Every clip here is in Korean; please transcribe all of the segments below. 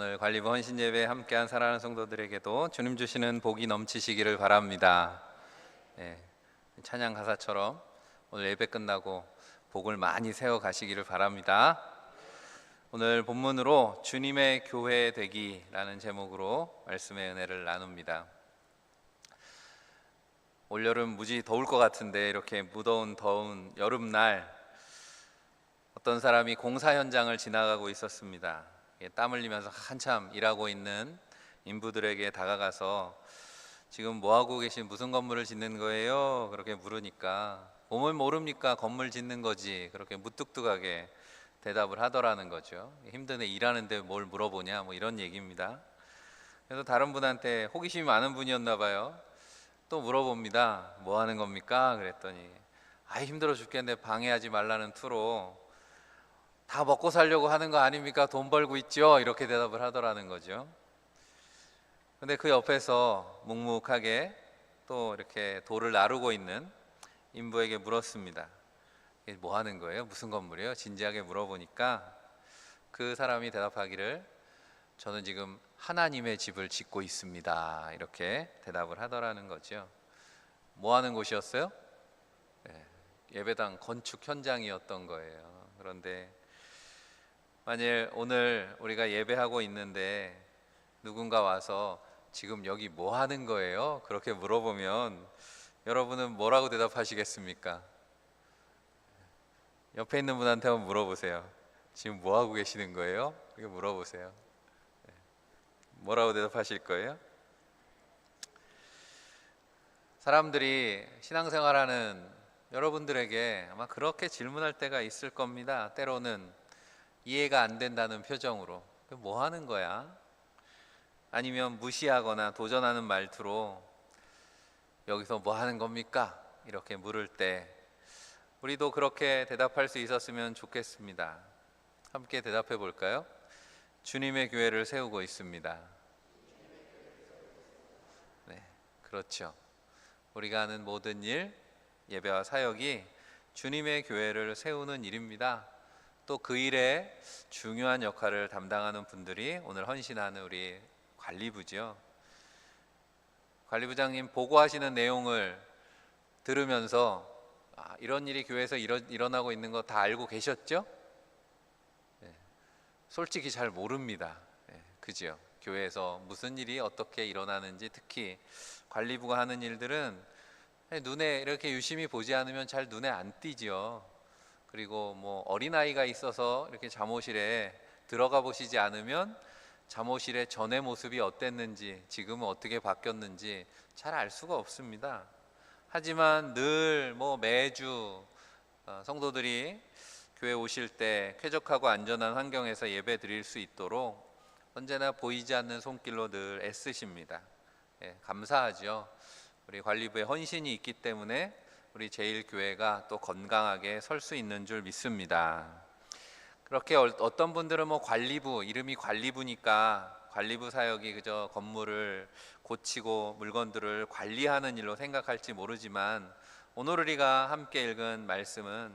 오늘 관리부 헌신예배 함께한 사랑하는 성도들에게도 주님 주시는 복이 넘치시기를 바랍니다. 예, 찬양 가사처럼 오늘 예배 끝나고 복을 많이 세워 가시기를 바랍니다. 오늘 본문으로 주님의 교회 되기라는 제목으로 말씀의 은혜를 나눕니다. 올여름 무지 더울 것 같은데 이렇게 무더운 더운 여름날 어떤 사람이 공사 현장을 지나가고 있었습니다. 땀 흘리면서 한참 일하고 있는 인부들에게 다가가서 지금 뭐하고 계신, 무슨 건물을 짓는 거예요? 그렇게 물으니까 몸을 모릅니까? 건물 짓는 거지. 그렇게 무뚝뚝하게 대답을 하더라는 거죠. 힘드네, 일하는데 뭘 물어보냐, 뭐 이런 얘기입니다. 그래서 다른 분한테 호기심이 많은 분이었나 봐요. 또 물어봅니다. 뭐 하는 겁니까? 그랬더니 힘들어 죽겠는데 방해하지 말라는 투로 다 먹고 살려고 하는 거 아닙니까? 돈 벌고 있죠? 이렇게 대답을 하더라는 거죠. 근데 그 옆에서 묵묵하게 또 이렇게 돌을 나르고 있는 인부에게 물었습니다. 이게 뭐 하는 거예요? 무슨 건물이에요? 진지하게 물어보니까 그 사람이 대답하기를 저는 지금 하나님의 집을 짓고 있습니다. 이렇게 대답을 하더라는 거죠. 뭐 하는 곳이었어요? 예배당 건축 현장이었던 거예요. 그런데 만일 오늘 우리가 예배하고 있는데 누군가 와서 지금 여기 뭐 하는 거예요? 그렇게 물어보면 여러분은 뭐라고 대답하시겠습니까? 옆에 있는 분한테 한번 물어보세요. 지금 뭐 하고 계시는 거예요? 이렇게 물어보세요. 뭐라고 대답하실 거예요? 사람들이 신앙생활하는 여러분들에게 아마 그렇게 질문할 때가 있을 겁니다. 때로는 이해가 안 된다는 표정으로 뭐 하는 거야? 아니면 무시하거나 도전하는 말투로 여기서 뭐 하는 겁니까? 이렇게 물을 때 우리도 그렇게 대답할 수 있었으면 좋겠습니다. 함께 대답해 볼까요? 주님의 교회를 세우고 있습니다. 네, 그렇죠. 우리가 하는 모든 일, 예배와 사역이 주님의 교회를 세우는 일입니다. 또 그 일에 중요한 역할을 담당하는 분들이 오늘 헌신하는 우리 관리부죠. 관리부장님 보고하시는 내용을 들으면서 이런 일이 교회에서 일어나고 있는 거 다 알고 계셨죠? 네, 솔직히 잘 모릅니다. 네, 그죠? 교회에서 무슨 일이 어떻게 일어나는지, 특히 관리부가 하는 일들은 눈에 이렇게 유심히 보지 않으면 잘 눈에 안 띄죠. 그리고 뭐 어린아이가 있어서 이렇게 잠옷실에 들어가 보시지 않으면 잠옷실의 전의 모습이 어땠는지, 지금은 어떻게 바뀌었는지 잘 알 수가 없습니다. 하지만 늘 매주 성도들이 교회 오실 때 쾌적하고 안전한 환경에서 예배 드릴 수 있도록 언제나 보이지 않는 손길로 늘 애쓰십니다. 감사하죠. 우리 관리부에 헌신이 있기 때문에 우리 제일교회가 또 건강하게 설 수 있는 줄 믿습니다. 그렇게 어떤 분들은 관리부, 이름이 관리부니까 관리부 사역이 그저 건물을 고치고 물건들을 관리하는 일로 생각할지 모르지만 오늘 우리가 함께 읽은 말씀은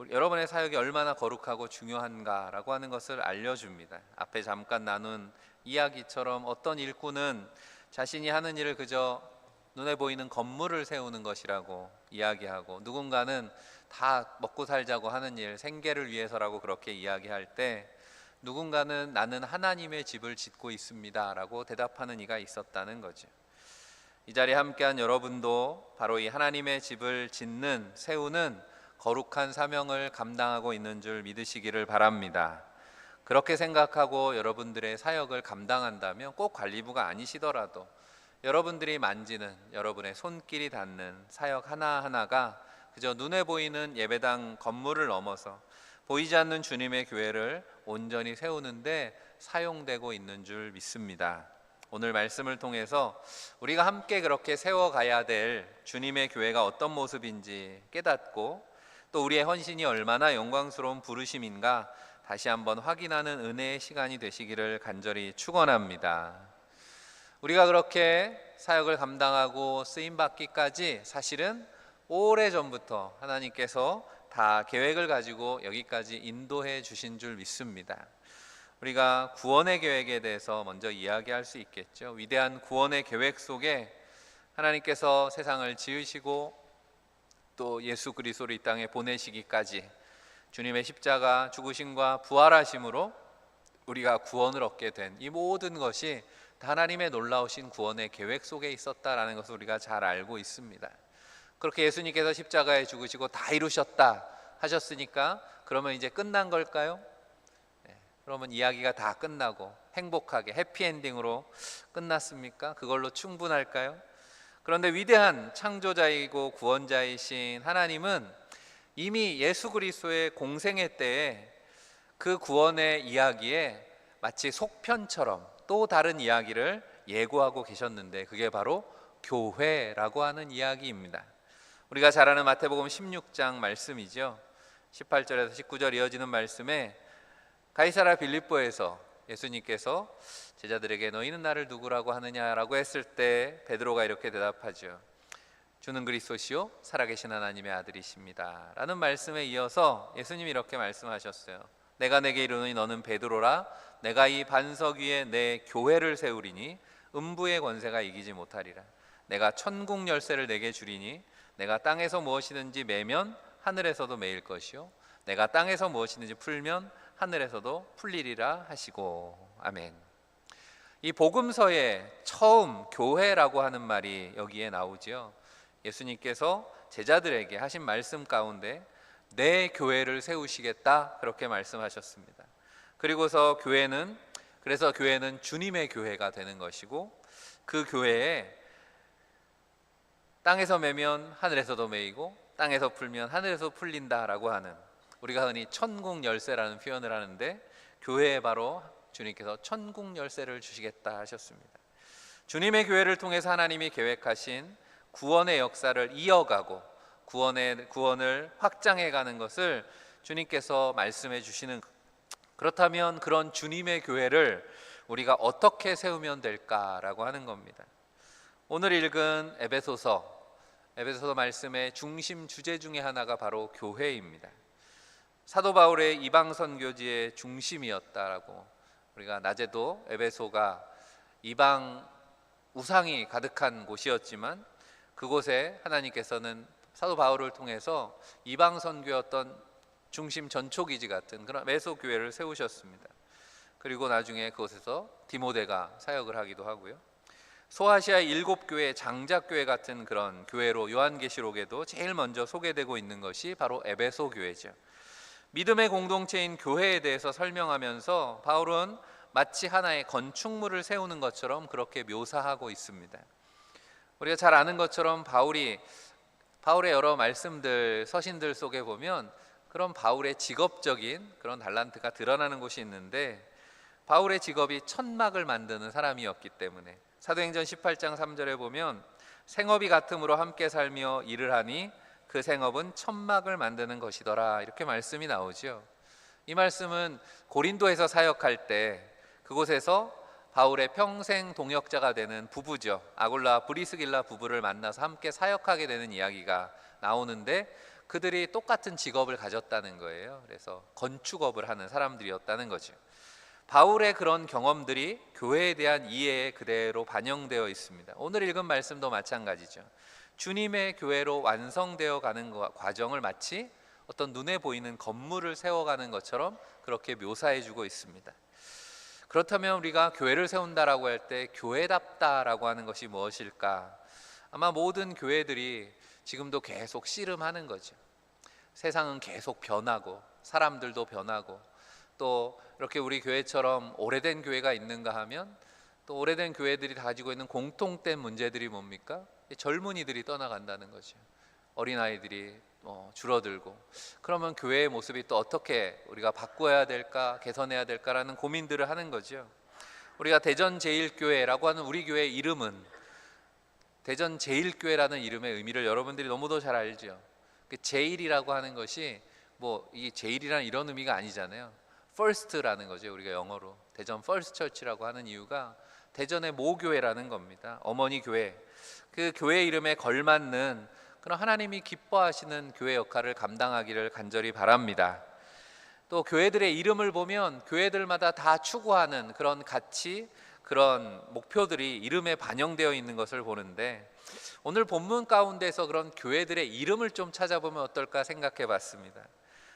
여러분의 사역이 얼마나 거룩하고 중요한가라고 하는 것을 알려줍니다. 앞에 잠깐 나눈 이야기처럼 어떤 일꾼은 자신이 하는 일을 그저 눈에 보이는 건물을 세우는 것이라고 이야기하고, 누군가는 다 먹고 살자고 하는 일, 생계를 위해서라고 그렇게 이야기할 때, 누군가는 나는 하나님의 집을 짓고 있습니다 라고 대답하는 이가 있었다는 거죠. 이 자리에 함께한 여러분도 바로 이 하나님의 집을 짓는, 세우는 거룩한 사명을 감당하고 있는 줄 믿으시기를 바랍니다. 그렇게 생각하고 여러분들의 사역을 감당한다면 꼭 관리부가 아니시더라도 여러분들이 만지는, 여러분의 손길이 닿는 사역 하나하나가 그저 눈에 보이는 예배당 건물을 넘어서 보이지 않는 주님의 교회를 온전히 세우는데 사용되고 있는 줄 믿습니다. 오늘 말씀을 통해서 우리가 함께 그렇게 세워가야 될 주님의 교회가 어떤 모습인지 깨닫고, 또 우리의 헌신이 얼마나 영광스러운 부르심인가 다시 한번 확인하는 은혜의 시간이 되시기를 간절히 축원합니다. 우리가 그렇게 사역을 감당하고 쓰임받기까지 사실은 오래전부터 하나님께서 다 계획을 가지고 여기까지 인도해 주신 줄 믿습니다. 우리가 구원의 계획에 대해서 먼저 이야기할 수 있겠죠. 위대한 구원의 계획 속에 하나님께서 세상을 지으시고 또 예수 그리스도를 이 땅에 보내시기까지 주님의 십자가 죽으심과 부활하심으로 우리가 구원을 얻게 된 이 모든 것이 하나님의 놀라우신 구원의 계획 속에 있었다라는 것을 우리가 잘 알고 있습니다. 그렇게 예수님께서 십자가에 죽으시고 다 이루셨다 하셨으니까 그러면 이제 끝난 걸까요? 그러면 이야기가 다 끝나고 행복하게 해피엔딩으로 끝났습니까? 그걸로 충분할까요? 그런데 위대한 창조자이고 구원자이신 하나님은 이미 예수 그리스도의 공생애 때에 그 구원의 이야기에 마치 속편처럼 또 다른 이야기를 예고하고 계셨는데 그게 바로 교회라고 하는 이야기입니다. 우리가 잘 아는 마태복음 16장 말씀이죠. 18절에서 19절 이어지는 말씀에 가이사랴 빌립보에서 예수님께서 제자들에게 너희는 나를 누구라고 하느냐라고 했을 때 베드로가 이렇게 대답하죠. 주는 그리스도시요 살아계신 하나님의 아들이십니다 라는 말씀에 이어서 예수님이 이렇게 말씀하셨어요. 내가 내게 이르노니 너는 베드로라 내가 이 반석 위에 내 교회를 세우리니 음부의 권세가 이기지 못하리라. 내가 천국 열쇠를 내게 주리니 내가 땅에서 무엇이든지 매면 하늘에서도 매일 것이요 내가 땅에서 무엇이든지 풀면 하늘에서도 풀리리라 하시고. 아멘. 이 복음서에 처음 교회라고 하는 말이 여기에 나오죠. 예수님께서 제자들에게 하신 말씀 가운데 내 교회를 세우시겠다 그렇게 말씀하셨습니다. 그리고서 그래서 교회는 주님의 교회가 되는 것이고 그 교회에 땅에서 매면 하늘에서도 매이고 땅에서 풀면 하늘에서 풀린다라고 하는, 우리가 흔히 천국 열쇠라는 표현을 하는데 교회에 바로 주님께서 천국 열쇠를 주시겠다 하셨습니다. 주님의 교회를 통해서 하나님이 계획하신 구원의 역사를 이어가고 구원을 확장해가는 것을 주님께서 말씀해 주시는, 그렇다면 그런 주님의 교회를 우리가 어떻게 세우면 될까라고 하는 겁니다. 오늘 읽은 에베소서 말씀의 중심 주제 중에 하나가 바로 교회입니다. 사도 바울의 이방 선교지의 중심이었다라고, 우리가 낮에도 에베소가 이방 우상이 가득한 곳이었지만 그곳에 하나님께서는 사도 바울을 통해서 이방 선교였던 중심 전초기지 같은 그런 에베소 교회를 세우셨습니다. 그리고 나중에 그곳에서 디모데가 사역을 하기도 하고요. 소아시아의 7교회 장작교회 같은 그런 교회로 요한계시록에도 제일 먼저 소개되고 있는 것이 바로 에베소 교회죠. 믿음의 공동체인 교회에 대해서 설명하면서 바울은 마치 하나의 건축물을 세우는 것처럼 그렇게 묘사하고 있습니다. 우리가 잘 아는 것처럼 바울의 여러 말씀들, 서신들 속에 보면 그런 바울의 직업적인 그런 달란트가 드러나는 곳이 있는데, 바울의 직업이 천막을 만드는 사람이었기 때문에 사도행전 18장 3절에 보면 생업이 같음으로 함께 살며 일을 하니 그 생업은 천막을 만드는 것이더라, 이렇게 말씀이 나오죠. 이 말씀은 고린도에서 사역할 때 그곳에서 바울의 평생 동역자가 되는 부부죠, 아굴라 브리스길라 부부를 만나서 함께 사역하게 되는 이야기가 나오는데 그들이 똑같은 직업을 가졌다는 거예요. 그래서 건축업을 하는 사람들이었다는 거죠. 바울의 그런 경험들이 교회에 대한 이해에 그대로 반영되어 있습니다. 오늘 읽은 말씀도 마찬가지죠. 주님의 교회로 완성되어 가는 과정을 마치 어떤 눈에 보이는 건물을 세워가는 것처럼 그렇게 묘사해 주고 있습니다. 그렇다면 우리가 교회를 세운다라고 할 때 교회답다라고 하는 것이 무엇일까? 아마 모든 교회들이 지금도 계속 씨름하는 거죠. 세상은 계속 변하고 사람들도 변하고, 또 이렇게 우리 교회처럼 오래된 교회가 있는가 하면 또 오래된 교회들이 가지고 있는 공통된 문제들이 뭡니까? 젊은이들이 떠나간다는 거죠. 어린아이들이 줄어들고, 그러면 교회의 모습이 또 어떻게 우리가 바꿔야 될까, 개선해야 될까라는 고민들을 하는 거죠. 우리가 대전제일교회라고 하는 우리 교회의 이름은, 대전제일교회라는 이름의 의미를 여러분들이 너무도 잘 알죠. 그 제일이라고 하는 것이 이 제일이라는 이런 의미가 아니잖아요. first라는 거죠. 우리가 영어로 대전 퍼스트 처치라고 하는 이유가 대전의 모교회라는 겁니다. 어머니 교회. 그 교회 이름에 걸맞는 그런 하나님이 기뻐하시는 교회 역할을 감당하기를 간절히 바랍니다. 또 교회들의 이름을 보면 교회들마다 다 추구하는 그런 가치, 그런 목표들이 이름에 반영되어 있는 것을 보는데, 오늘 본문 가운데서 그런 교회들의 이름을 좀 찾아보면 어떨까 생각해 봤습니다.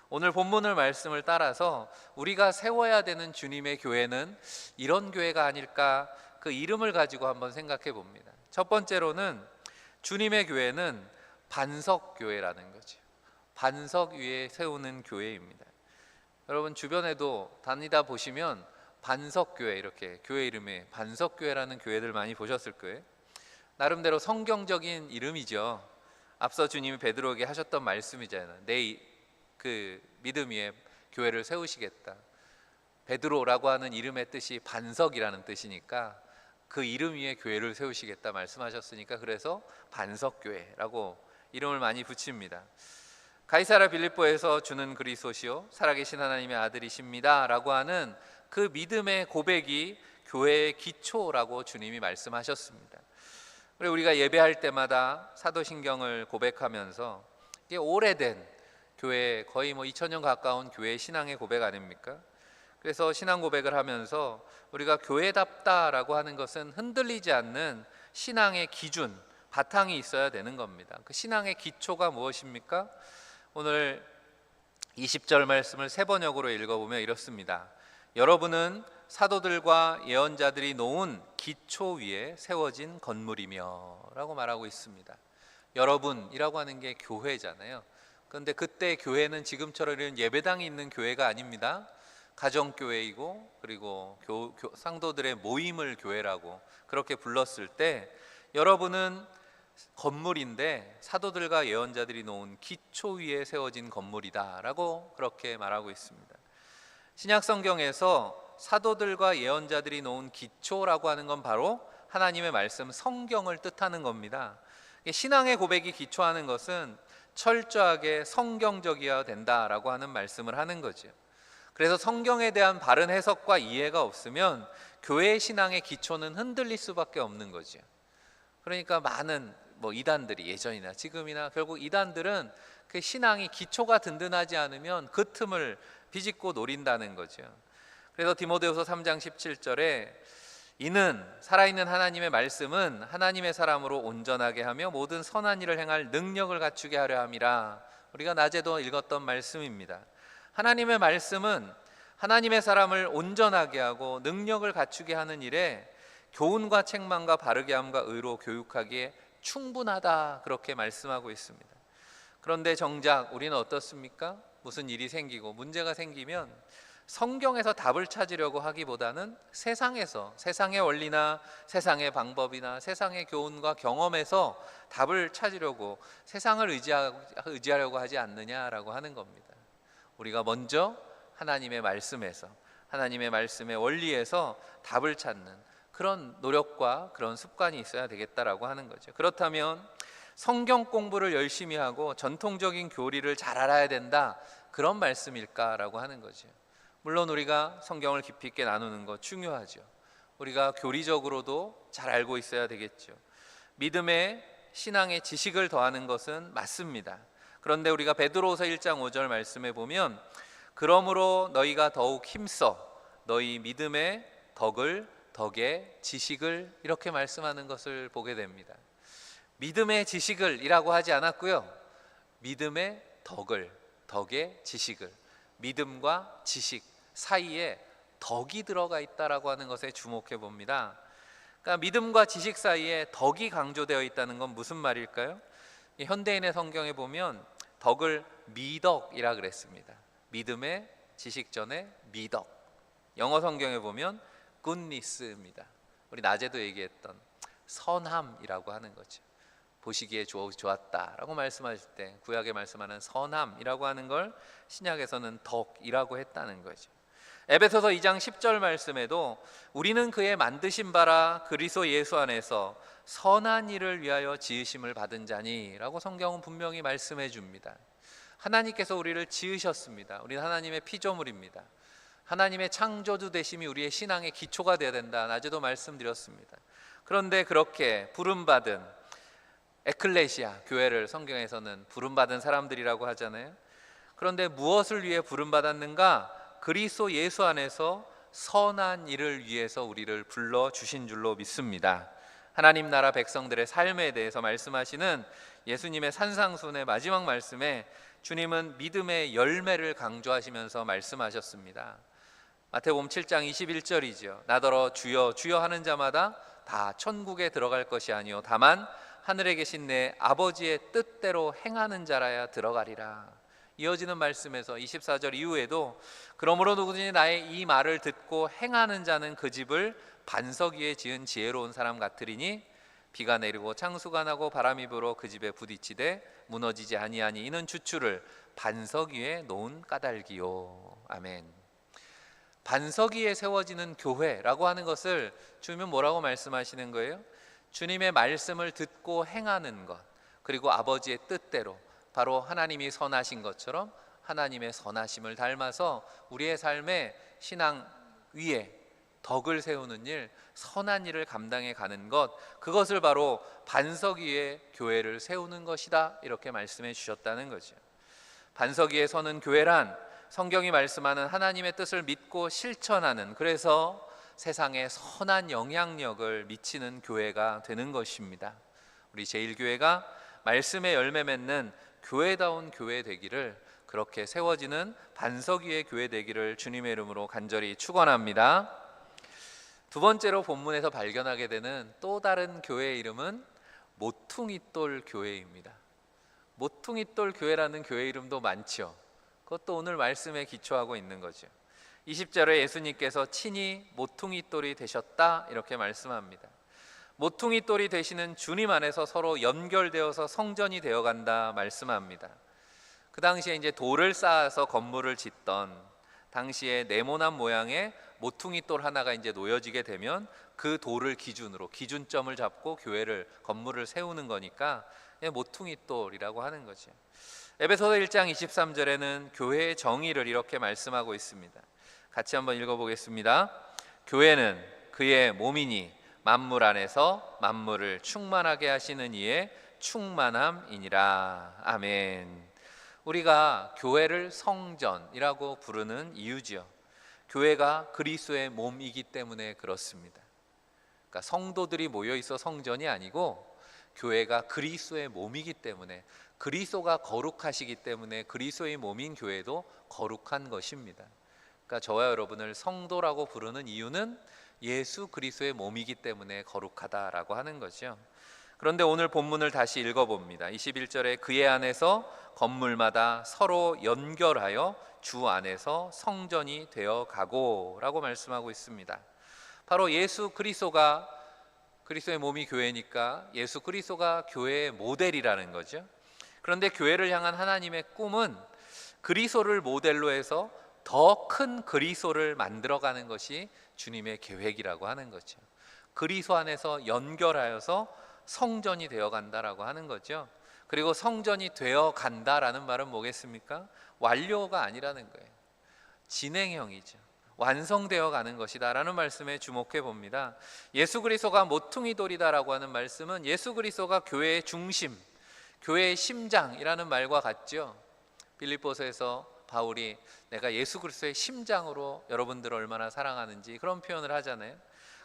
오늘 본문을 말씀을 따라서 우리가 세워야 되는 주님의 교회는 이런 교회가 아닐까, 그 이름을 가지고 한번 생각해 봅니다. 첫 번째로는 주님의 교회는 반석교회라는 거죠. 반석 위에 세우는 교회입니다. 여러분 주변에도 다니다 보시면 반석교회, 이렇게 교회 이름에 반석교회라는 교회들 많이 보셨을 거예요. 나름대로 성경적인 이름이죠. 앞서 주님이 베드로에게 하셨던 말씀이잖아요. 내 그 믿음 위에 교회를 세우시겠다. 베드로라고 하는 이름의 뜻이 반석이라는 뜻이니까 그 이름 위에 교회를 세우시겠다 말씀하셨으니까, 그래서 반석교회라고 이름을 많이 붙입니다. 가이사랴 빌립보에서 주는 그리스도시요 살아계신 하나님의 아들이십니다 라고 하는 그 믿음의 고백이 교회의 기초라고 주님이 말씀하셨습니다. 그리고 우리가 예배할 때마다 사도신경을 고백하면서, 이게 오래된 교회, 거의 2000년 가까운 교회 신앙의 고백 아닙니까? 그래서 신앙 고백을 하면서 우리가 교회답다라고 하는 것은 흔들리지 않는 신앙의 기준, 바탕이 있어야 되는 겁니다. 그 신앙의 기초가 무엇입니까? 오늘 20절 말씀을 세 번역으로 읽어보면 이렇습니다. 여러분은 사도들과 예언자들이 놓은 기초 위에 세워진 건물이며 라고 말하고 있습니다. 여러분이라고 하는 게 교회잖아요. 그런데 그때 교회는 지금처럼 이런 예배당이 있는 교회가 아닙니다. 가정교회이고, 그리고 상도들의 모임을 교회라고 그렇게 불렀을 때, 여러분은 건물인데 사도들과 예언자들이 놓은 기초 위에 세워진 건물이다 라고 그렇게 말하고 있습니다. 신약 성경에서 사도들과 예언자들이 놓은 기초라고 하는 건 바로 하나님의 말씀, 성경을 뜻하는 겁니다. 신앙의 고백이 기초하는 것은 철저하게 성경적이어야 된다라고 하는 말씀을 하는 거죠. 그래서 성경에 대한 바른 해석과 이해가 없으면 교회의 신앙의 기초는 흔들릴 수밖에 없는 거죠. 그러니까 많은 이단들이, 예전이나 지금이나 결국 이단들은 그 신앙이 기초가 든든하지 않으면 그 틈을 비집고 노린다는 거죠. 그래서 디모데후서 3장 17절에 이는 살아있는 하나님의 말씀은 하나님의 사람으로 온전하게 하며 모든 선한 일을 행할 능력을 갖추게 하려 함이라, 우리가 낮에도 읽었던 말씀입니다. 하나님의 말씀은 하나님의 사람을 온전하게 하고 능력을 갖추게 하는 일에 교훈과 책망과 바르게 함과 의로 교육하기에 충분하다, 그렇게 말씀하고 있습니다. 그런데 정작 우리는 어떻습니까? 무슨 일이 생기고 문제가 생기면 성경에서 답을 찾으려고 하기보다는 세상에서, 세상의 원리나 세상의 방법이나 세상의 교훈과 경험에서 답을 찾으려고 세상을 의지하려고 하지 않느냐라고 하는 겁니다. 우리가 먼저 하나님의 말씀에서, 하나님의 말씀의 원리에서 답을 찾는 그런 노력과 그런 습관이 있어야 되겠다라고 하는 거죠. 그렇다면 성경 공부를 열심히 하고 전통적인 교리를 잘 알아야 된다, 그런 말씀일까라고 하는 거죠. 물론 우리가 성경을 깊이 있게 나누는 것 중요하죠. 우리가 교리적으로도 잘 알고 있어야 되겠죠. 믿음의, 신앙의 지식을 더하는 것은 맞습니다. 그런데 우리가 베드로후서 1장 5절 말씀에 보면 그러므로 너희가 더욱 힘써 너희 믿음의 덕의 지식을, 이렇게 말씀하는 것을 보게 됩니다. 믿음의 지식을 이라고 하지 않았고요, 믿음의 덕의 지식을, 믿음과 지식 사이에 덕이 들어가 있다라고 하는 것에 주목해 봅니다. 그러니까 믿음과 지식 사이에 덕이 강조되어 있다는 건 무슨 말일까요? 현대인의 성경에 보면 덕을 미덕이라 그랬습니다. 믿음의 지식 전에 미덕. 영어 성경에 보면 goodness입니다. 우리 낮에도 얘기했던 선함이라고 하는 거죠. 보시기에 좋았다라고 말씀하실 때 구약에 말씀하는 선함이라고 하는 걸 신약에서는 덕이라고 했다는 거죠. 에베소서 2장 10절 말씀에도 우리는 그의 만드신 바라 그리스도 예수 안에서 선한 일을 위하여 지으심을 받은 자니라고 성경은 분명히 말씀해 줍니다. 하나님께서 우리를 지으셨습니다. 우리는 하나님의 피조물입니다. 하나님의 창조주 되심이 우리의 신앙의 기초가 되어야 된다, 낮에도 말씀드렸습니다. 그런데 그렇게 부름받은 에클레시아, 교회를 성경에서는 부름받은 사람들이라고 하잖아요. 그런데 무엇을 위해 부름받았는가? 그리스도 예수 안에서 선한 일을 위해서 우리를 불러주신 줄로 믿습니다. 하나님 나라 백성들의 삶에 대해서 말씀하시는 예수님의 산상순의 마지막 말씀에 주님은 믿음의 열매를 강조하시면서 말씀하셨습니다. 마태복음 7장 21절이죠. 나더러 주여 주여 하는 자마다 다 천국에 들어갈 것이 아니요 다만 하늘에 계신 내 아버지의 뜻대로 행하는 자라야 들어가리라. 이어지는 말씀에서 24절 이후에도 그러므로 누구든지 나의 이 말을 듣고 행하는 자는 그 집을 반석 위에 지은 지혜로운 사람 같으리니 비가 내리고 창수가 나고 바람이 불어 그 집에 부딪히되 무너지지 아니하니 이는 주추를 반석 위에 놓은 까닭이요. 아멘. 반석 위에 세워지는 교회라고 하는 것을 주님은 뭐라고 말씀하시는 거예요? 주님의 말씀을 듣고 행하는 것, 그리고 아버지의 뜻대로 바로 하나님이 선하신 것처럼 하나님의 선하심을 닮아서 우리의 삶의 신앙 위에 덕을 세우는 일, 선한 일을 감당해 가는 것, 그것을 바로 반석 위에 교회를 세우는 것이다, 이렇게 말씀해 주셨다는 거죠. 반석 위에 서는 교회란 성경이 말씀하는 하나님의 뜻을 믿고 실천하는, 그래서 세상에 선한 영향력을 미치는 교회가 되는 것입니다. 우리 제1교회가 말씀의 열매 맺는 교회다운 교회 되기를, 그렇게 세워지는 반석 위의 교회 되기를 주님의 이름으로 간절히 축원합니다. 두 번째로 본문에서 발견하게 되는 또 다른 교회의 이름은 모퉁이돌 교회입니다. 모퉁이돌 교회라는 교회 이름도 많죠. 그것도 오늘 말씀에 기초하고 있는 거죠. 20절에 예수님께서 친히 모퉁이돌이 되셨다, 이렇게 말씀합니다. 모퉁이돌이 되시는 주님 안에서 서로 연결되어서 성전이 되어간다 말씀합니다. 그 당시에 이제 돌을 쌓아서 건물을 짓던 당시에 네모난 모양의 모퉁이돌 하나가 이제 놓여지게 되면 그 돌을 기준으로 기준점을 잡고 교회를 건물을 세우는 거니까 모퉁이돌이라고 하는 거죠. 에베소서 1장 23절에는 교회의 정의를 이렇게 말씀하고 있습니다. 같이 한번 읽어보겠습니다. 교회는 그의 몸이니 만물 안에서 만물을 충만하게 하시는 이의 충만함이니라. 아멘. 우리가 교회를 성전이라고 부르는 이유죠. 교회가 그리스도의 몸이기 때문에 그렇습니다. 그러니까 성도들이 모여 있어 성전이 아니고 교회가 그리스도의 몸이기 때문에, 그리스도가 거룩하시기 때문에 그리스도의 몸인 교회도 거룩한 것입니다. 그러니까 저와 여러분을 성도라고 부르는 이유는 예수 그리스도의 몸이기 때문에 거룩하다라고 하는 거죠. 그런데 오늘 본문을 다시 읽어봅니다. 21절에 그의 안에서 건물마다 서로 연결하여 주 안에서 성전이 되어 가고 라고 말씀하고 있습니다. 바로 예수 그리스도가, 그리스도의 몸이 교회니까 예수 그리스도가 교회의 모델이라는 거죠. 그런데 교회를 향한 하나님의 꿈은 그리스도를 모델로 해서 더 큰 그리스도를 만들어가는 것이 주님의 계획이라고 하는 거죠. 그리스도 안에서 연결하여서 성전이 되어간다라고 하는 거죠. 그리고 성전이 되어간다라는 말은 뭐겠습니까? 완료가 아니라는 거예요. 진행형이죠. 완성되어 가는 것이다 라는 말씀에 주목해 봅니다. 예수 그리스도가 모퉁이돌이다라고 하는 말씀은 예수 그리스도가 교회의 중심, 교회의 심장이라는 말과 같죠. 빌립보서에서 바울이 내가 예수 그리스도의 심장으로 여러분들을 얼마나 사랑하는지 그런 표현을 하잖아요.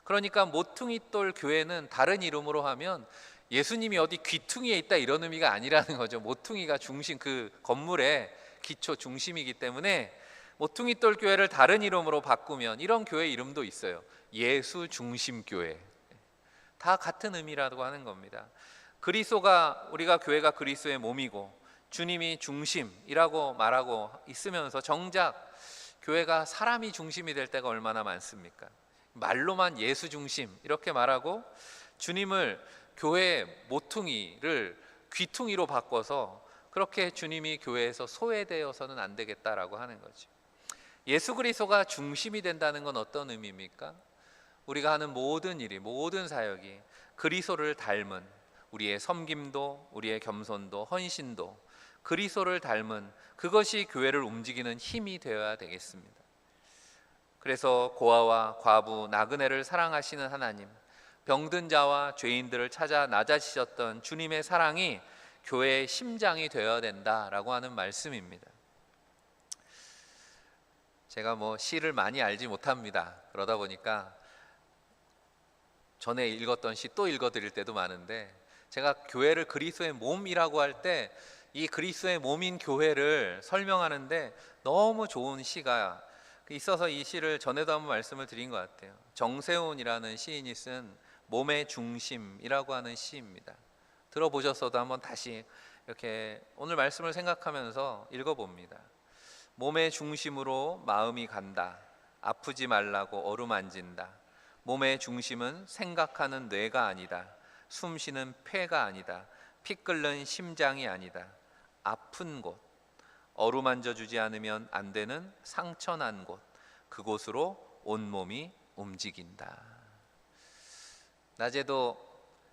그러니까 모퉁이돌 교회는 다른 이름으로 하면 예수님이 어디 귀퉁이에 있다 이런 의미가 아니라는 거죠. 모퉁이가 중심, 그 건물의 기초 중심이기 때문에 모퉁이돌 교회를 다른 이름으로 바꾸면 이런 교회 이름도 있어요. 예수 중심 교회. 다 같은 의미라고 하는 겁니다. 그리스도가, 우리가 교회가 그리스도의 몸이고 주님이 중심이라고 말하고 있으면서 정작 교회가 사람이 중심이 될 때가 얼마나 많습니까? 말로만 예수 중심 이렇게 말하고 주님을, 교회의 모퉁이를 귀퉁이로 바꿔서 그렇게 주님이 교회에서 소외되어서는 안 되겠다라고 하는 거죠. 예수 그리스도가 중심이 된다는 건 어떤 의미입니까? 우리가 하는 모든 일이, 모든 사역이 그리스도를 닮은, 우리의 섬김도, 우리의 겸손도, 헌신도 그리스도를 닮은, 그것이 교회를 움직이는 힘이 되어야 되겠습니다. 그래서 고아와 과부, 나그네를 사랑하시는 하나님, 병든 자와 죄인들을 찾아 낮아지셨던 주님의 사랑이 교회의 심장이 되어야 된다라고 하는 말씀입니다. 제가 뭐 시를 많이 알지 못합니다. 그러다 보니까 전에 읽었던 시 또 읽어드릴 때도 많은데, 제가 교회를 그리스도의 몸이라고 할 때 이 그리스도의 몸인 교회를 설명하는데 너무 좋은 시가 있어서 이 시를 전에도 한번 말씀을 드린 것 같아요. 정세훈이라는 시인이 쓴 몸의 중심이라고 하는 시입니다. 들어보셨어도 한번 다시 이렇게 오늘 말씀을 생각하면서 읽어봅니다. 몸의 중심으로 마음이 간다. 아프지 말라고 어루만진다. 몸의 중심은 생각하는 뇌가 아니다. 숨 쉬는 폐가 아니다. 피 끓는 심장이 아니다. 아픈 곳, 어루만져 주지 않으면 안 되는 상처난 곳, 그곳으로 온몸이 움직인다. 낮에도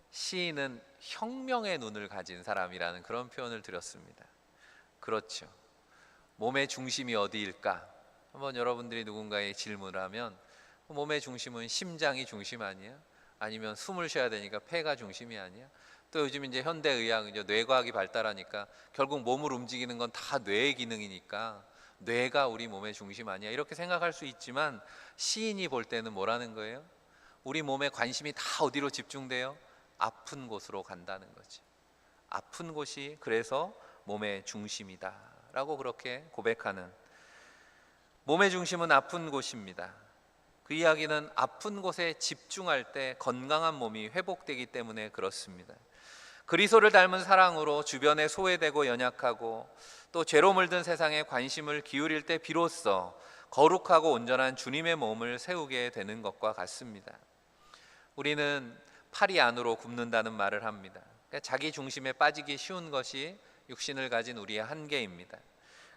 시인은 혁명의 눈을 가진 사람이라는 그런 표현을 드렸습니다. 그렇죠. 몸의 중심이 어디일까? 한번 여러분들이 누군가의 질문을 하면 몸의 중심은 심장이 중심 아니야? 아니면 숨을 쉬어야 되니까 폐가 중심이 아니야? 또 요즘 이제 현대의학, 이제 뇌과학이 발달하니까 결국 몸을 움직이는 건 다 뇌의 기능이니까 뇌가 우리 몸의 중심 아니야? 이렇게 생각할 수 있지만 시인이 볼 때는 뭐라는 거예요? 우리 몸의 관심이 다 어디로 집중돼요? 아픈 곳으로 간다는 거지. 아픈 곳이 그래서 몸의 중심이다 라고 그렇게 고백하는, 몸의 중심은 아픈 곳입니다. 그 이야기는 아픈 곳에 집중할 때 건강한 몸이 회복되기 때문에 그렇습니다. 그리스도를 닮은 사랑으로 주변에 소외되고 연약하고 또 죄로 물든 세상에 관심을 기울일 때 비로소 거룩하고 온전한 주님의 몸을 세우게 되는 것과 같습니다. 우리는 팔이 안으로 굽는다는 말을 합니다. 그러니까 자기 중심에 빠지기 쉬운 것이 육신을 가진 우리의 한계입니다.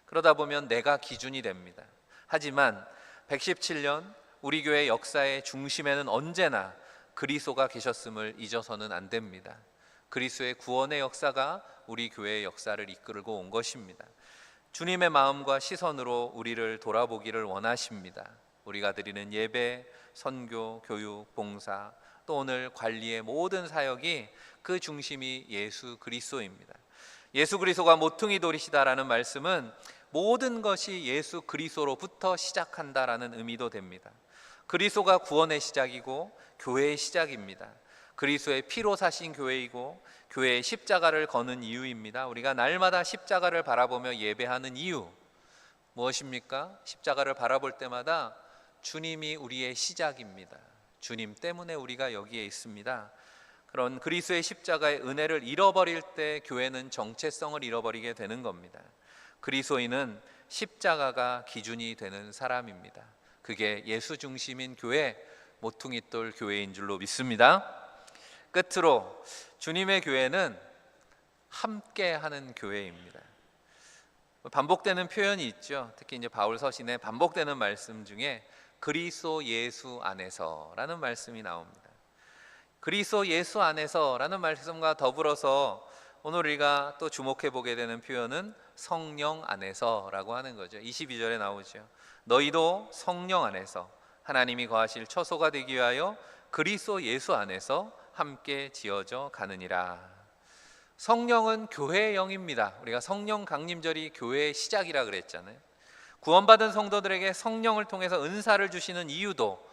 그러다 보면 내가 기준이 됩니다. 하지만 117년 우리 교회 역사의 중심에는 언제나 그리스도가 계셨음을 잊어서는 안 됩니다. 그리스도의 구원의 역사가 우리 교회의 역사를 이끌고 온 것입니다. 주님의 마음과 시선으로 우리를 돌아보기를 원하십니다. 우리가 드리는 예배, 선교, 교육, 봉사, 또 오늘 관리의 모든 사역이 그 중심이 예수 그리스도입니다. 예수 그리스도가 모퉁이 돌이시다라는 말씀은 모든 것이 예수 그리스도로부터 시작한다라는 의미도 됩니다. 그리스도가 구원의 시작이고 교회의 시작입니다. 그리스도의 피로 사신 교회이고 교회의 십자가를 거는 이유입니다. 우리가 날마다 십자가를 바라보며 예배하는 이유 무엇입니까? 십자가를 바라볼 때마다 주님이 우리의 시작입니다. 주님 때문에 우리가 여기에 있습니다. 그런 그리스도의 십자가의 은혜를 잃어버릴 때 교회는 정체성을 잃어버리게 되는 겁니다. 그리스도인은 십자가가 기준이 되는 사람입니다. 그게 예수 중심인 교회, 모퉁이돌 교회인 줄로 믿습니다. 끝으로 주님의 교회는 함께하는 교회입니다. 반복되는 표현이 있죠. 특히 이제 바울 서신에 반복되는 말씀 중에 그리스도 예수 안에서라는 말씀이 나옵니다. 그리스도 예수 안에서라는 말씀과 더불어서 오늘 우리가 또 주목해 보게 되는 표현은 성령 안에서라고 하는 거죠. 22절에 나오죠. 너희도 성령 안에서 하나님이 거하실 처소가 되기 위하여 그리스도 예수 안에서 함께 지어져 가느니라. 성령은 교회의 영입니다. 우리가 성령 강림절이 교회의 시작이라 그랬잖아요. 구원받은 성도들에게 성령을 통해서 은사를 주시는 이유도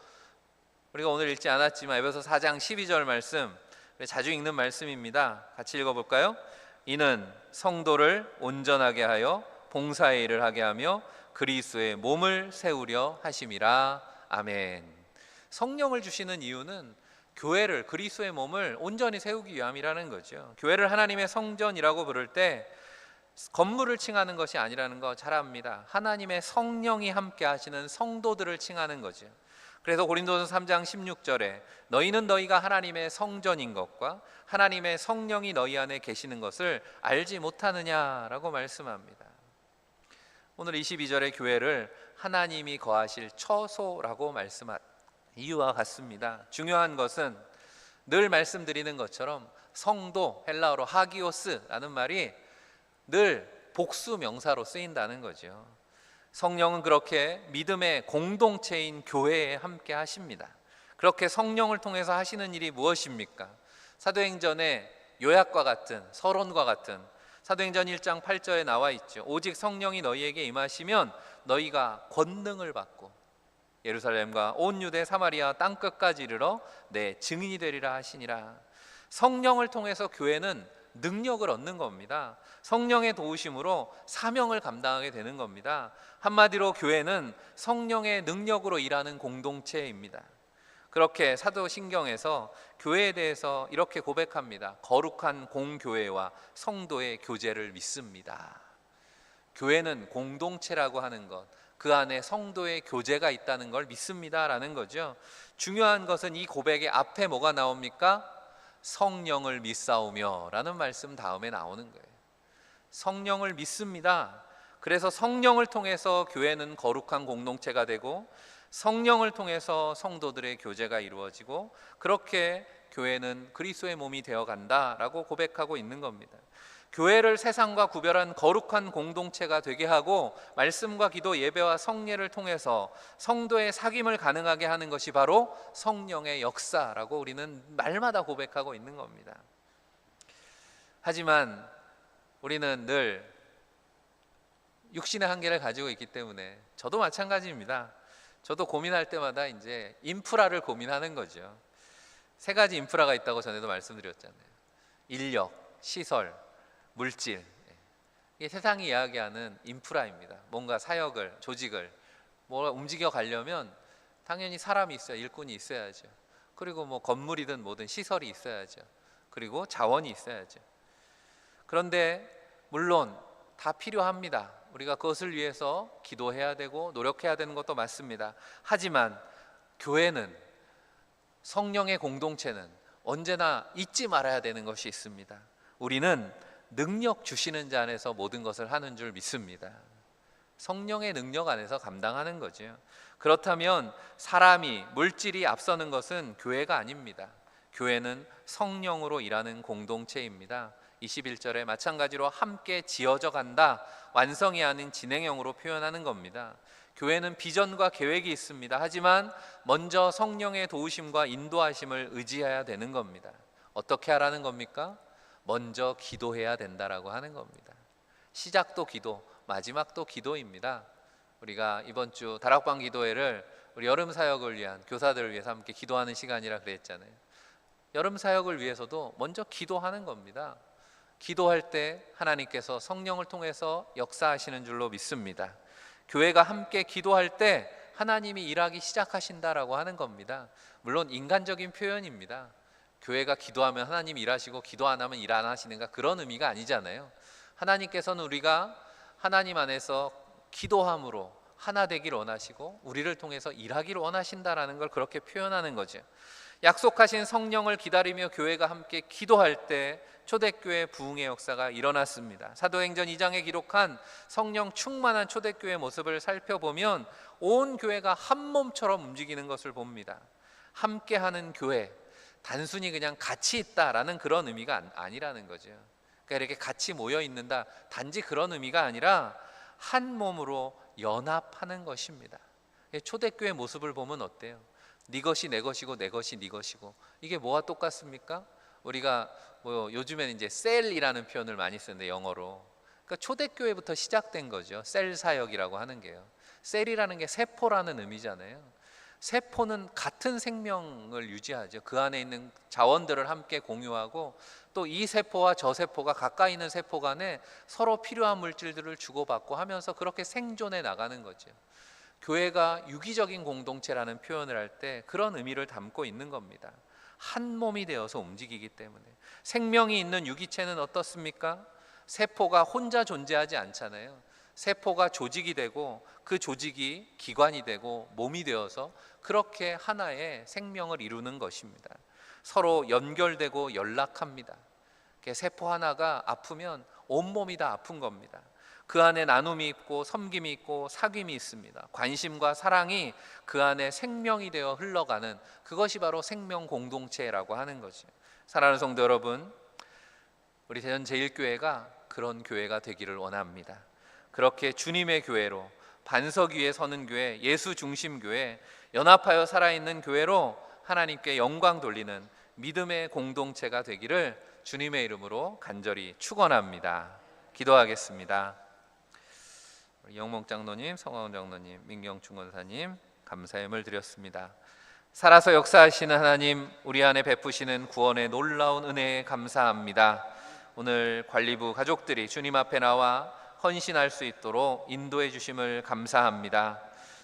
우리가 오늘 읽지 않았지만 에베소 4장 12절 말씀, 자주 읽는 말씀입니다. 같이 읽어볼까요? 이는 성도를 온전하게 하여 봉사의 일을 하게 하며 그리스도의 몸을 세우려 하심이라. 아멘. 성령을 주시는 이유는 교회를, 그리스도의 몸을 온전히 세우기 위함이라는 거죠. 교회를 하나님의 성전이라고 부를 때 건물을 칭하는 것이 아니라는 거 잘 압니다. 하나님의 성령이 함께 하시는 성도들을 칭하는 거죠. 그래서 고린도서 3장 16절에 너희는 너희가 하나님의 성전인 것과 하나님의 성령이 너희 안에 계시는 것을 알지 못하느냐라고 말씀합니다. 오늘 22절의 교회를 하나님이 거하실 처소라고 말씀한 이유와 같습니다. 중요한 것은 늘 말씀드리는 것처럼 성도, 헬라어로 하기오스라는 말이 늘 복수 명사로 쓰인다는 거죠. 성령은 그렇게 믿음의 공동체인 교회에 함께 하십니다. 그렇게 성령을 통해서 하시는 일이 무엇입니까? 사도행전의 요약과 같은, 서론과 같은 사도행전 1장 8절에 나와 있죠. 오직 성령이 너희에게 임하시면 너희가 권능을 받고 예루살렘과 온 유대 사마리아 땅끝까지 이르러 내 증인이 되리라 하시니라. 성령을 통해서 교회는 능력을 얻는 겁니다. 성령의 도우심으로 사명을 감당하게 되는 겁니다. 한마디로 교회는 성령의 능력으로 일하는 공동체입니다. 그렇게 사도신경에서 교회에 대해서 이렇게 고백합니다. 거룩한 공교회와 성도의 교제를 믿습니다. 교회는 공동체라고 하는 것, 그 안에 성도의 교제가 있다는 걸 믿습니다라는 거죠. 중요한 것은 이 고백의 앞에 뭐가 나옵니까? 성령을 믿사오며 라는 말씀 다음에 나오는 거예요. 성령을 믿습니다. 그래서 성령을 통해서 교회는 거룩한 공동체가 되고 성령을 통해서 성도들의 교제가 이루어지고 그렇게 교회는 그리스도의 몸이 되어간다라고 고백하고 있는 겁니다. 교회를 세상과 구별한 거룩한 공동체가 되게 하고 말씀과 기도, 예배와 성례를 통해서 성도의 사귐을 가능하게 하는 것이 바로 성령의 역사라고 우리는 말마다 고백하고 있는 겁니다. 하지만 우리는 늘 육신의 한계를 가지고 있기 때문에 저도 마찬가지입니다. 저도 고민할 때마다 이제 인프라를 고민하는 거죠. 세 가지 인프라가 있다고 전에도 말씀드렸잖아요. 인력, 시설, 물질. 이게 세상이 이야기하는 인프라입니다. 뭔가 사역을, 조직을 뭐 움직여 가려면 당연히 사람이 있어야, 일꾼이 있어야죠. 그리고 뭐 건물이든 뭐든 시설이 있어야죠. 그리고 자원이 있어야죠. 그런데 물론 다 필요합니다. 우리가 그것을 위해서 기도해야 되고 노력해야 되는 것도 맞습니다. 하지만 교회는, 성령의 공동체는 언제나 잊지 말아야 되는 것이 있습니다. 우리는 능력 주시는 자 안에서 모든 것을 하는 줄 믿습니다. 성령의 능력 안에서 감당하는 거죠. 그렇다면 사람이, 물질이 앞서는 것은 교회가 아닙니다. 교회는 성령으로 일하는 공동체입니다. 21절에 마찬가지로 함께 지어져 간다, 완성이 아닌 진행형으로 표현하는 겁니다. 교회는 비전과 계획이 있습니다. 하지만 먼저 성령의 도우심과 인도하심을 의지해야 되는 겁니다. 어떻게 하라는 겁니까? 먼저 기도해야 된다라고 하는 겁니다. 시작도 기도, 마지막도 기도입니다. 우리가 이번 주 다락방 기도회를 우리 여름 사역을 위한 교사들을 위해서 함께 기도하는 시간이라 그랬잖아요. 여름 사역을 위해서도 먼저 기도하는 겁니다. 기도할 때 하나님께서 성령을 통해서 역사하시는 줄로 믿습니다. 교회가 함께 기도할 때 하나님이 일하기 시작하신다라고 하는 겁니다. 물론 인간적인 표현입니다. 교회가 기도하면 하나님이 일하시고 기도 안 하면 일 안 하시는가, 그런 의미가 아니잖아요. 하나님께서는 우리가 하나님 안에서 기도함으로 하나 되기를 원하시고 우리를 통해서 일하기를 원하신다라는 걸 그렇게 표현하는 거죠. 약속하신 성령을 기다리며 교회가 함께 기도할 때 초대교회 부흥의 역사가 일어났습니다. 사도행전 2장에 기록한 성령 충만한 초대교회 모습을 살펴보면 온 교회가 한 몸처럼 움직이는 것을 봅니다. 함께하는 교회, 단순히 그냥 같이 있다라는 그런 의미가 아니라는 거죠. 그러니까 이렇게 같이 모여 있는다, 단지 그런 의미가 아니라 한 몸으로 연합하는 것입니다. 초대교회 모습을 보면 어때요? 네 것이 내 것이고 내 것이 네 것이고, 이게 뭐와 똑같습니까? 우리가 뭐 요즘에는 이제 셀이라는 표현을 많이 쓰는데 영어로, 그러니까 초대교회부터 시작된 거죠. 셀 사역이라고 하는 게요. 셀이라는 게 세포라는 의미잖아요. 세포는 같은 생명을 유지하죠. 그 안에 있는 자원들을 함께 공유하고 또 이 세포와 저 세포가 가까이 있는 세포 간에 서로 필요한 물질들을 주고받고 하면서 그렇게 생존해 나가는 거죠. 교회가 유기적인 공동체라는 표현을 할 때 그런 의미를 담고 있는 겁니다. 한 몸이 되어서 움직이기 때문에. 생명이 있는 유기체는 어떻습니까? 세포가 혼자 존재하지 않잖아요. 세포가 조직이 되고 그 조직이 기관이 되고 몸이 되어서 그렇게 하나의 생명을 이루는 것입니다. 서로 연결되고 연락합니다. 세포 하나가 아프면 온몸이 다 아픈 겁니다. 그 안에 나눔이 있고 섬김이 있고 사귐이 있습니다. 관심과 사랑이 그 안에 생명이 되어 흘러가는, 그것이 바로 생명 공동체라고 하는 거죠. 사랑하는 성도 여러분, 우리 대전 제1교회가 그런 교회가 되기를 원합니다. 그렇게 주님의 교회로, 반석 위에 서는 교회, 예수 중심 교회, 연합하여 살아있는 교회로 하나님께 영광 돌리는 믿음의 공동체가 되기를 주님의 이름으로 간절히 축원합니다. 기도하겠습니다. 우리 영목 장로님, 성화원 장로님, 민경충 권사님 감사함을 드렸습니다. 살아서 역사하시는 하나님, 우리 안에 베푸시는 구원의 놀라운 은혜에 감사합니다. 오늘 관리부 가족들이 주님 앞에 나와 헌신할 수 있도록 인도해 주심을 감사합니다.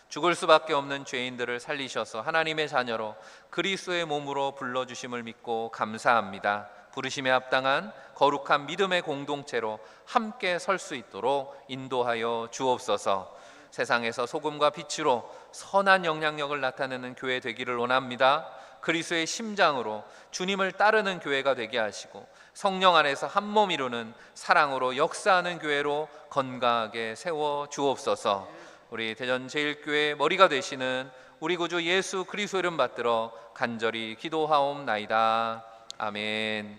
죽을 수밖에 없는 죄인들을 살리셔서 하나님의 자녀로 그리스도의 몸으로 불러주심을 믿고 감사합니다. 부르심에 합당한 거룩한 믿음의 공동체로 함께 설 수 있도록 인도하여 주옵소서. 세상에서 소금과 빛으로 선한 영향력을 나타내는 교회 되기를 원합니다. 그리스도의 심장으로 주님을 따르는 교회가 되게 하시고 성령 안에서 한 몸 이루는 사랑으로 역사하는 교회로 건강하게 세워 주옵소서. 우리 대전 제일교회 머리가 되시는 우리 구주 예수 그리스도 이름 받들어 간절히 기도하옵나이다. 아멘.